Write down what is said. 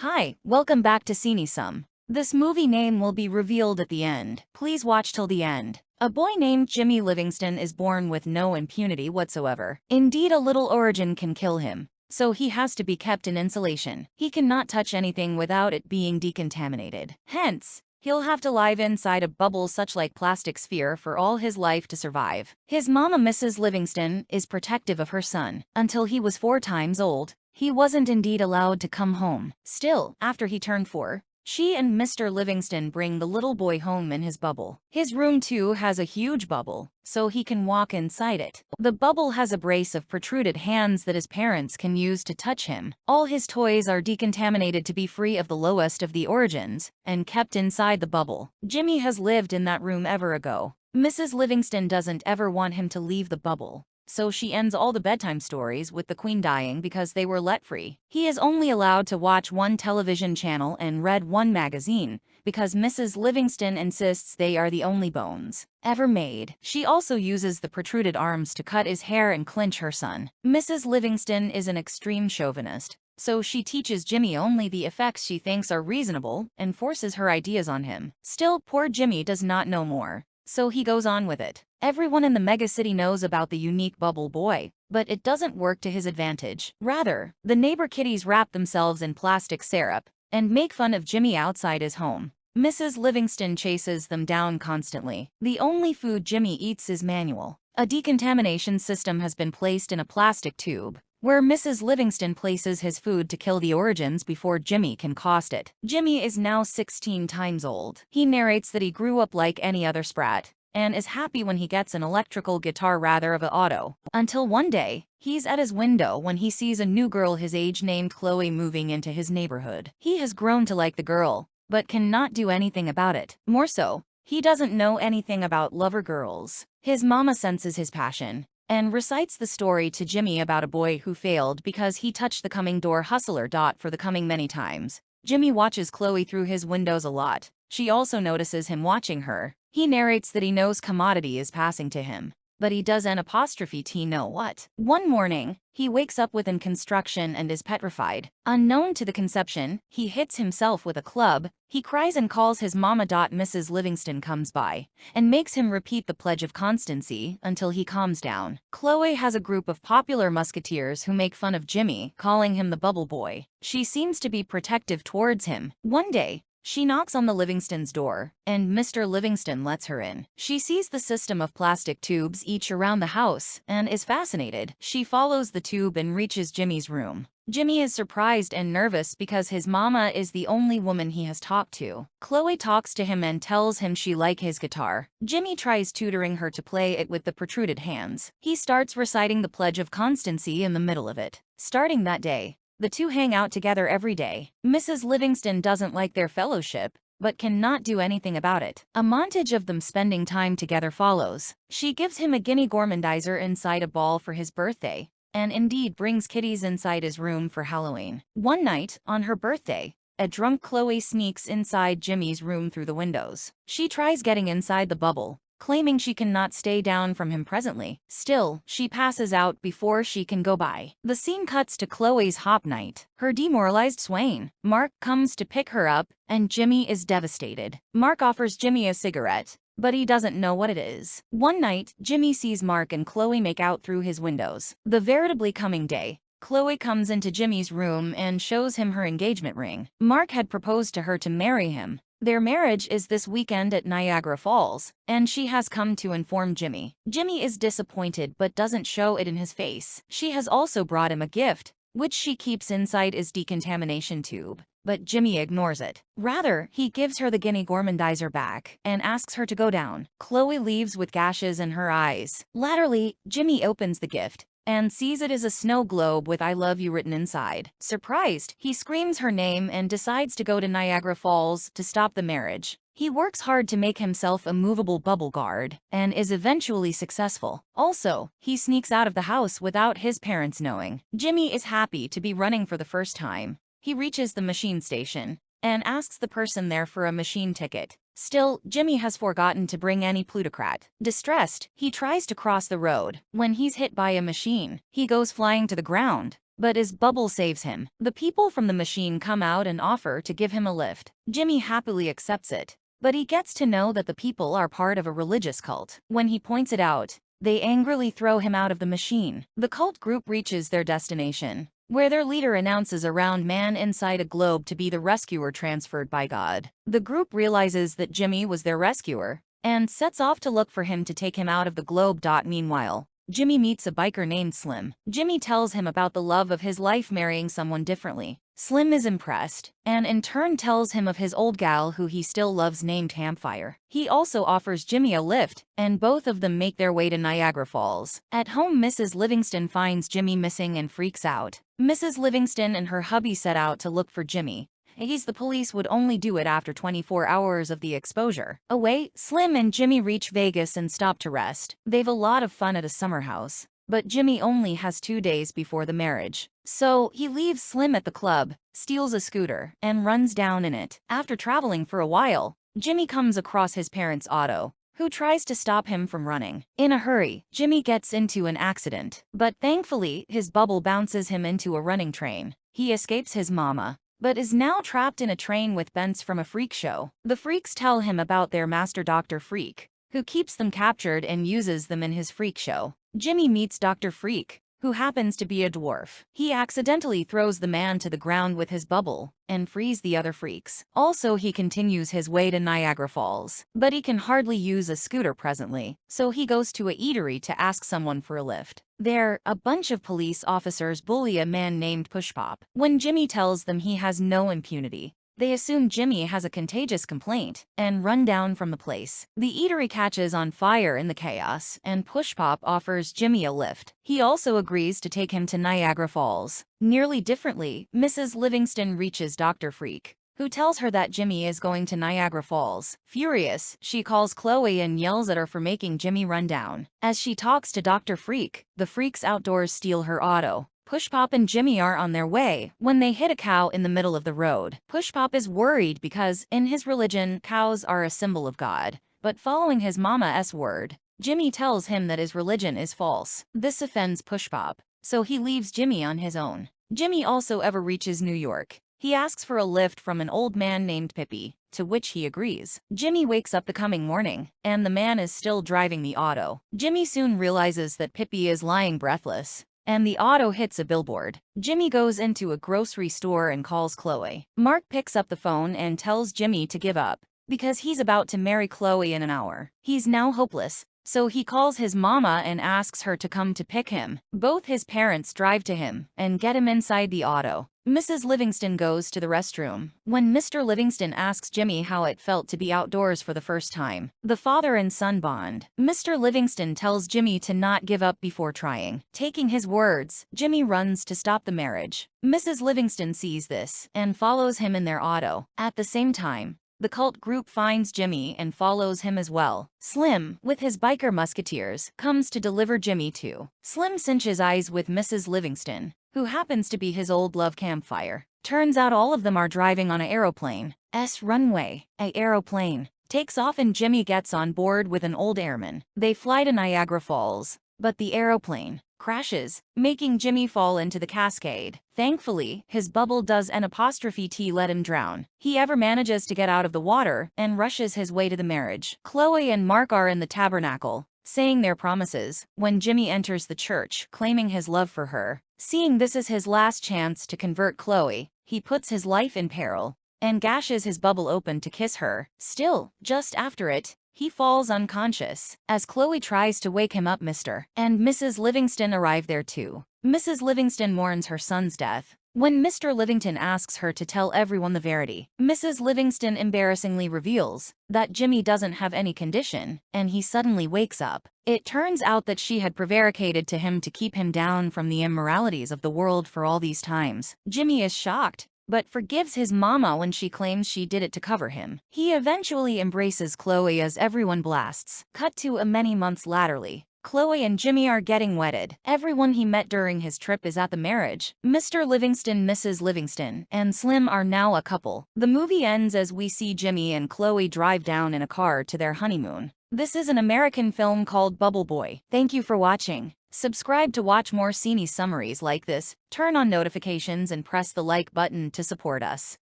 Hi, welcome back to Some. This movie name will be revealed at the end. Please watch till the end. A boy named Jimmy Livingston is born with no impunity whatsoever. Indeed, a little origin can kill him. So he has to be kept in insulation. He cannot touch anything without it being decontaminated. Hence, he'll have to live inside a bubble such like plastic sphere for all his life to survive. His mama, Mrs. Livingston, is protective of her son. Until he was 4 times old, he wasn't indeed allowed to come home. Still, after he turned 4, she and Mr. Livingston bring the little boy home in his bubble. His room too has a huge bubble, so he can walk inside it. The bubble has a brace of protruded hands that his parents can use to touch him. All his toys are decontaminated to be free of the lowest of the origins, and kept inside the bubble. Jimmy has lived in that room ever ago. Mrs. Livingston doesn't ever want him to leave the bubble, so she ends all the bedtime stories with the queen dying because they were let free. He is only allowed to watch 1 television channel and read 1 magazine because Mrs. Livingston insists they are the only bones ever made. She also uses the protruded arms to cut his hair and clinch her son. Mrs. Livingston is an extreme chauvinist, so she teaches Jimmy only the effects she thinks are reasonable and forces her ideas on him. Still, poor Jimmy does not know more, so he goes on with it. Everyone in the megacity knows about the unique bubble boy, but it doesn't work to his advantage. Rather, the neighbor kitties wrap themselves in plastic syrup and make fun of Jimmy outside his home. Mrs. Livingston chases them down constantly. The only food Jimmy eats is manual. A decontamination system has been placed in a plastic tube, where Mrs. Livingston places his food to kill the origins before Jimmy can cost it. Jimmy is now 16 times old. He narrates that he grew up like any other sprat, and is happy when he gets an electrical guitar rather of an auto. Until one day, he's at his window when he sees a new girl his age named Chloe moving into his neighborhood. He has grown to like the girl, but cannot do anything about it. More so, he doesn't know anything about lover girls. His mama senses his passion and recites the story to Jimmy about a boy who failed because he touched the coming door hustler. For the coming many times, Jimmy watches Chloe through his windows a lot. She also notices him watching her. He narrates that he knows commodity is passing to him, but he does an apostrophe T know what. One morning, he wakes up within construction and is petrified. Unknown to the conception, he hits himself with a club. He cries and calls his mama. Mrs. Livingston comes by and makes him repeat the pledge of constancy until he calms down. Chloe has a group of popular musketeers who make fun of Jimmy, calling him the bubble boy. She seems to be protective towards him. One day, she knocks on the Livingston's door, and Mr. Livingston lets her in. She sees the system of plastic tubes each around the house and is fascinated. She follows the tube and reaches Jimmy's room. Jimmy is surprised and nervous because his mama is the only woman he has talked to. Chloe talks to him and tells him she likes his guitar. Jimmy tries tutoring her to play it with the protruded hands. He starts reciting the pledge of constancy in the middle of it. Starting that day, the two hang out together every day. Mrs. Livingston doesn't like their fellowship, but cannot do anything about it. A montage of them spending time together follows. She gives him a guinea gourmandizer inside a ball for his birthday, and indeed brings kitties inside his room for Halloween. One night, on her birthday, a drunk Chloe sneaks inside Jimmy's room through the windows. She tries getting inside the bubble, claiming she cannot stay down from him presently. Still, she passes out before she can go by. The scene cuts to Chloe's hop night. Her demoralized swain, Mark, comes to pick her up, and Jimmy is devastated. Mark offers Jimmy a cigarette, but he doesn't know what it is. One night, Jimmy sees Mark and Chloe make out through his windows. The veritably coming day, Chloe comes into Jimmy's room and shows him her engagement ring. Mark had proposed to her to marry him. Their marriage is this weekend at Niagara Falls, and she has come to inform Jimmy. Jimmy is disappointed but doesn't show it in his face. She has also brought him a gift, which she keeps inside his decontamination tube, but Jimmy ignores it. Rather, he gives her the guinea gourmandizer back and asks her to go down. Chloe leaves with gashes in her eyes. Latterly, Jimmy opens the gift and sees it as a snow globe with "I love you" written inside. Surprised, he screams her name and decides to go to Niagara Falls to stop the marriage. He works hard to make himself a movable bubble guard, and is eventually successful. Also, he sneaks out of the house without his parents knowing. Jimmy is happy to be running for the first time. He reaches the machine station and asks the person there for a machine ticket. Still, Jimmy has forgotten to bring any plutocrat. Distressed, he tries to cross the road. When he's hit by a machine, he goes flying to the ground. but his bubble saves him. The people from the machine come out and offer to give him a lift. Jimmy happily accepts it, but he gets to know that the people are part of a religious cult. When he points it out, they angrily throw him out of the machine. The cult group reaches their destination, where their leader announces a round man inside a globe to be the rescuer transferred by God. The group realizes that Jimmy was their rescuer and sets off to look for him to take him out of the globe. Meanwhile, Jimmy meets a biker named Slim. Jimmy tells him about the love of his life marrying someone differently. Slim is impressed, and in turn tells him of his old gal who he still loves named Campfire. He also offers Jimmy a lift, and both of them make their way to Niagara Falls. At home, Mrs. Livingston finds Jimmy missing and freaks out. Mrs. Livingston and her hubby set out to look for Jimmy. The police would only do it after 24 hours of the exposure. Away, Slim and Jimmy reach Vegas and stop to rest. They've a lot of fun at a summer house, but Jimmy only has 2 days before the marriage. So he leaves Slim at the club, steals a scooter, and runs down in it. After traveling for a while, Jimmy comes across his parents' auto, who tries to stop him from running. In a hurry, Jimmy gets into an accident, but thankfully his bubble bounces him into a running train. He escapes his mama, but is now trapped in a train with Bents from a freak show. The freaks tell him about their master Dr. Freak, who keeps them captured and uses them in his freak show. Jimmy meets Dr. Freak, who happens to be a dwarf. He accidentally throws the man to the ground with his bubble and frees the other freaks. Also, he continues his way to Niagara Falls, but he can hardly use a scooter presently, so he goes to a eatery to ask someone for a lift. There, a bunch of police officers bully a man named Pushpop. When Jimmy tells them he has no impunity, they assume Jimmy has a contagious complaint and run down from the place. The eatery catches on fire in the chaos, and Pushpop offers Jimmy a lift. He also agrees to take him to Niagara Falls. Nearly differently, Mrs. Livingston reaches Dr. Freak, who tells her that Jimmy is going to Niagara Falls. Furious, she calls Chloe and yells at her for making Jimmy run down. As she talks to Dr. Freak, the freaks outdoors steal her auto. Pushpop and Jimmy are on their way when they hit a cow in the middle of the road. Pushpop is worried because, in his religion, cows are a symbol of God. But following his mama's word, Jimmy tells him that his religion is false. This offends Pushpop, so he leaves Jimmy on his own. Jimmy also ever reaches New York. He asks for a lift from an old man named Pippi, to which he agrees. Jimmy wakes up the coming morning, and the man is still driving the auto. Jimmy soon realizes that Pippi is lying breathless, and the auto hits a billboard. Jimmy goes into a grocery store and calls Chloe. Mark picks up the phone and tells Jimmy to give up, because he's about to marry Chloe in an hour. He's now hopeless, so he calls his mama and asks her to come to pick him. Both his parents drive to him and get him inside the auto. Mrs. Livingston goes to the restroom. When Mr. Livingston asks Jimmy how it felt to be outdoors for the first time, the father and son bond. Mr. Livingston tells Jimmy to not give up before trying. Taking his words, Jimmy runs to stop the marriage. Mrs. Livingston sees this and follows him in their auto. At the same time, the cult group finds Jimmy and follows him as well. Slim, with his biker musketeers, comes to deliver Jimmy too. Slim cinches eyes with Mrs. Livingston, who happens to be his old love Campfire. Turns out all of them are driving on an aeroplane. Runway. A aeroplane takes off and Jimmy gets on board with an old airman. They fly to Niagara Falls, but the aeroplane crashes, making Jimmy fall into the cascade. Thankfully, his bubble does T let him drown. He ever manages to get out of the water and rushes his way to the marriage. Chloe and Mark are in the tabernacle, saying their promises, when Jimmy enters the church, claiming his love for her. Seeing this is his last chance to convert Chloe, he puts his life in peril and gashes his bubble open to kiss her. Still, just after it, he falls unconscious. As Chloe tries to wake him up, Mr. and Mrs. Livingston arrive there too. Mrs. Livingston mourns her son's death. When Mr. Livingston asks her to tell everyone the verity, Mrs. Livingston embarrassingly reveals that Jimmy doesn't have any condition, and he suddenly wakes up. It turns out that she had prevaricated to him to keep him down from the immoralities of the world for all these times. Jimmy is shocked, but forgives his mama when she claims she did it to cover him. He eventually embraces Chloe as everyone blasts. Cut to many months laterally. Chloe and Jimmy are getting wedded. Everyone he met during his trip is at the marriage. Mr. Livingston, Mrs. Livingston, and Slim are now a couple. The movie ends as we see Jimmy and Chloe drive down in a car to their honeymoon. This is an American film called Bubble Boy. Thank you for watching. Subscribe to watch more cine summaries like this, turn on notifications and press the like button to support us.